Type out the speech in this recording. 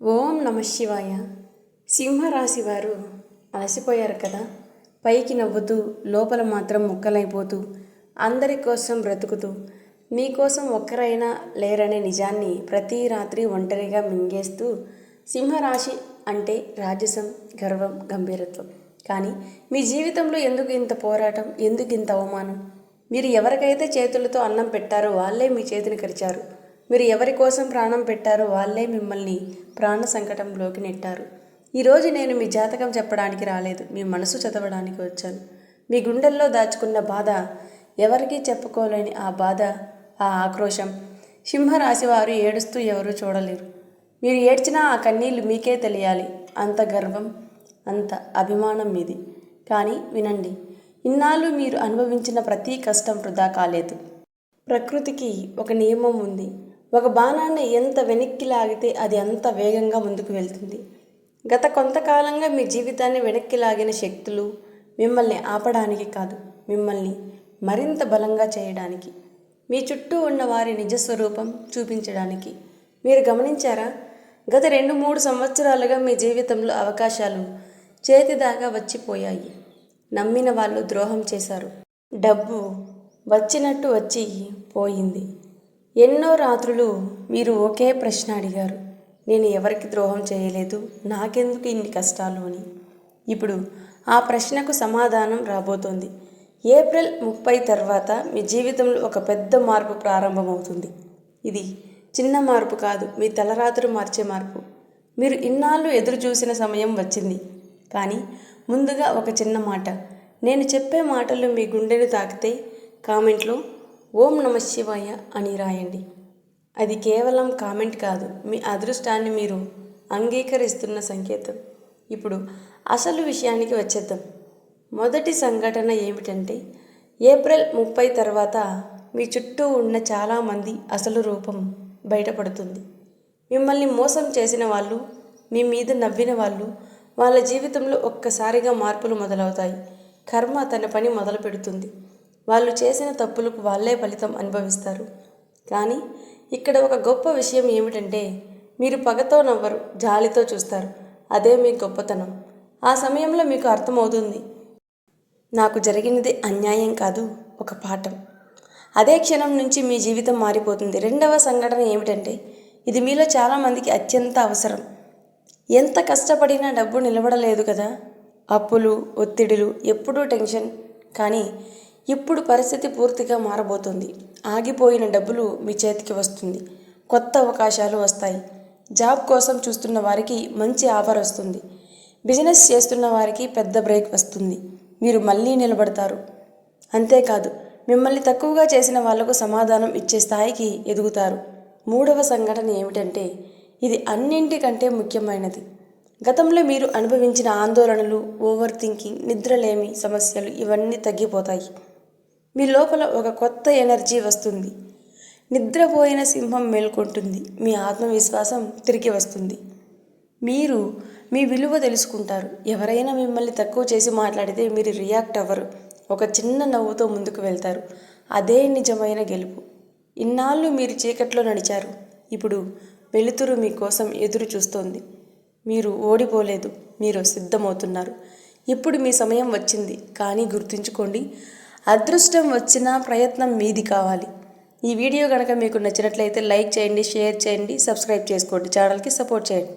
ఓం నమ శివాయ. సింహరాశి వారు అలసిపోయారు కదా. పైకి నవ్వుతూ లోపల మాత్రం ముక్కలైపోతూ అందరి కోసం బ్రతుకుతూ మీకోసం ఒక్కరైనా లేరనే నిజాన్ని ప్రతి రాత్రి ఒంటరిగా మింగేస్తూ సింహరాశి అంటే రాజసం, గర్వం, గంభీరత్వం. కానీ మీ జీవితంలో ఎందుకు ఇంత పోరాటం, ఎందుకు ఇంత అవమానం? మీరు ఎవరికైతే చేతులతో అన్నం పెట్టారో వాళ్ళే మీ చేతిని కరిచారు. మీరు ఎవరి కోసం ప్రాణం పెట్టారో వాళ్ళే మిమ్మల్ని ప్రాణ సంకటంలోకి నెట్టారు. ఈరోజు నేను మీ జాతకం చెప్పడానికి రాలేదు, మీ మనసు చదవడానికి వచ్చాను. మీ గుండెల్లో దాచుకున్న బాధ, ఎవరికీ చెప్పుకోలేని ఆ బాధ, ఆ ఆక్రోశం సింహరాశి వారు ఏడుస్తూ ఎవరూ చూడలేరు. మీరు ఏడ్చినా ఆ కన్నీళ్లు మీకే తెలియాలి. అంత గర్వం, అంత అభిమానం మీది. కానీ వినండి, ఇన్నాళ్ళు మీరు అనుభవించిన ప్రతి కష్టం వృధా కాలేదు. ప్రకృతికి ఒక నియమం ఉంది. ఒక బాణాన్ని ఎంత వెనక్కి లాగితే అది అంత వేగంగా ముందుకు వెళ్తుంది. గత కొంతకాలంగా మీ జీవితాన్ని వెనక్కి లాగిన శక్తులు మిమ్మల్ని ఆపడానికి కాదు, మిమ్మల్ని మరింత బలంగా చేయడానికి, మీ చుట్టూ ఉన్న వారి నిజస్వరూపం చూపించడానికి. మీరు గమనించారా? గత 2-3 సంవత్సరాలుగా మీ జీవితంలో అవకాశాలు చేతిదాకా వచ్చిపోయాయి. నమ్మిన వాళ్ళు ద్రోహం చేశారు. డబ్బు వచ్చినట్టు వచ్చి పోయింది. ఎన్నో రాత్రులు మీరు ఒకే ప్రశ్న అడిగారు, నేను ఎవరికి ద్రోహం చేయలేదు, నాకెందుకు ఇన్ని కష్టాలు అని. ఇప్పుడు ఆ ప్రశ్నకు సమాధానం రాబోతోంది. ఏప్రిల్ 30 తర్వాత మీ జీవితంలో ఒక పెద్ద మార్పు ప్రారంభమవుతుంది. ఇది చిన్న మార్పు కాదు, మీ తలరాత్రులు మార్చే మార్పు. మీరు ఇన్నాళ్ళు ఎదురు చూసిన సమయం వచ్చింది. కానీ ముందుగా ఒక చిన్న మాట. నేను చెప్పే మాటలు మీ గుండెను తాకితే కామెంట్లో ఓం నమ శివాయ అని రాయండి. అది కేవలం కామెంట్ కాదు, మీ అదృష్టాన్ని మీరు అంగీకరిస్తున్న సంకేతం. ఇప్పుడు అసలు విషయానికి వచ్చేద్దాం. మొదటి సంఘటన ఏమిటంటే, ఏప్రిల్ 30 తర్వాత మీ చుట్టూ ఉన్న చాలామంది అసలు రూపం బయటపడుతుంది. మిమ్మల్ని మోసం చేసిన వాళ్ళు, మీ మీద నవ్విన వాళ్ళు, వాళ్ళ జీవితంలో ఒక్కసారిగా మార్పులు మొదలవుతాయి. కర్మ తన పని మొదలు పెడుతుంది. వాళ్ళు చేసిన తప్పులకు వాళ్ళే ఫలితం అనుభవిస్తారు. కానీ ఇక్కడ ఒక గొప్ప విషయం ఏమిటంటే, మీరు పగతో నవ్వరు, జాలితో చూస్తారు. అదే మీ గొప్పతనం. ఆ సమయంలో మీకు అర్థమవుతుంది, నాకు జరిగినది అన్యాయం కాదు, ఒక పాఠం. అదే క్షణం నుంచి మీ జీవితం మారిపోతుంది. రెండవ సంఘటన ఏమిటంటే, ఇది మీలో చాలామందికి అత్యంత అవసరం. ఎంత కష్టపడినా డబ్బు నిలబడలేదు కదా. అప్పులు, ఒత్తిడులు, ఎప్పుడూ టెన్షన్. కానీ ఇప్పుడు పరిస్థితి పూర్తిగా మారబోతుంది. ఆగిపోయిన డబ్బులు మీ చేతికి వస్తుంది. కొత్త అవకాశాలు వస్తాయి. జాబ్ కోసం చూస్తున్న వారికి మంచి ఆఫర్ వస్తుంది. బిజినెస్ చేస్తున్న వారికి పెద్ద బ్రేక్ వస్తుంది. మీరు మళ్ళీ నిలబడతారు. అంతేకాదు, మిమ్మల్ని తక్కువగా చేసిన వాళ్లకు సమాధానం ఇచ్చే స్థాయికి ఎదుగుతారు. మూడవ సంఘటన ఏమిటంటే, ఇది అన్నింటికంటే ముఖ్యమైనది. గతంలో మీరు అనుభవించిన ఆందోళనలు, ఓవర్ థింకింగ్, నిద్రలేమి సమస్యలు ఇవన్నీ తగ్గిపోతాయి. మీ లోపల ఒక కొత్త ఎనర్జీ వస్తుంది. నిద్రపోయిన సింహం మేల్కొంటుంది. మీ ఆత్మవిశ్వాసం తిరిగి వస్తుంది. మీరు మీ విలువ తెలుసుకుంటారు. ఎవరైనా మిమ్మల్ని తక్కువ చేసి మాట్లాడితే మీరు రియాక్ట్ అవ్వరు. ఒక చిన్న నవ్వుతో ముందుకు వెళ్తారు. అదే నిజమైన గెలుపు. ఇన్నాళ్ళు మీరు చీకట్లో నడిచారు. ఇప్పుడు వెలుతురు మీకోసం ఎదురు చూస్తోంది. మీరు ఓడిపోలేదు, మీరు సిద్ధమవుతున్నారు. ఇప్పుడు మీ సమయం వచ్చింది. కానీ గుర్తుంచుకోండి, అదృష్టం వచ్చినా ప్రయత్నం మీది కావాలి. ఈ వీడియో కనుక మీకు నచ్చినట్లయితే లైక్ చేయండి, షేర్ చేయండి, సబ్స్క్రైబ్ చేసుకోండి, ఛానల్కి సపోర్ట్ చేయండి.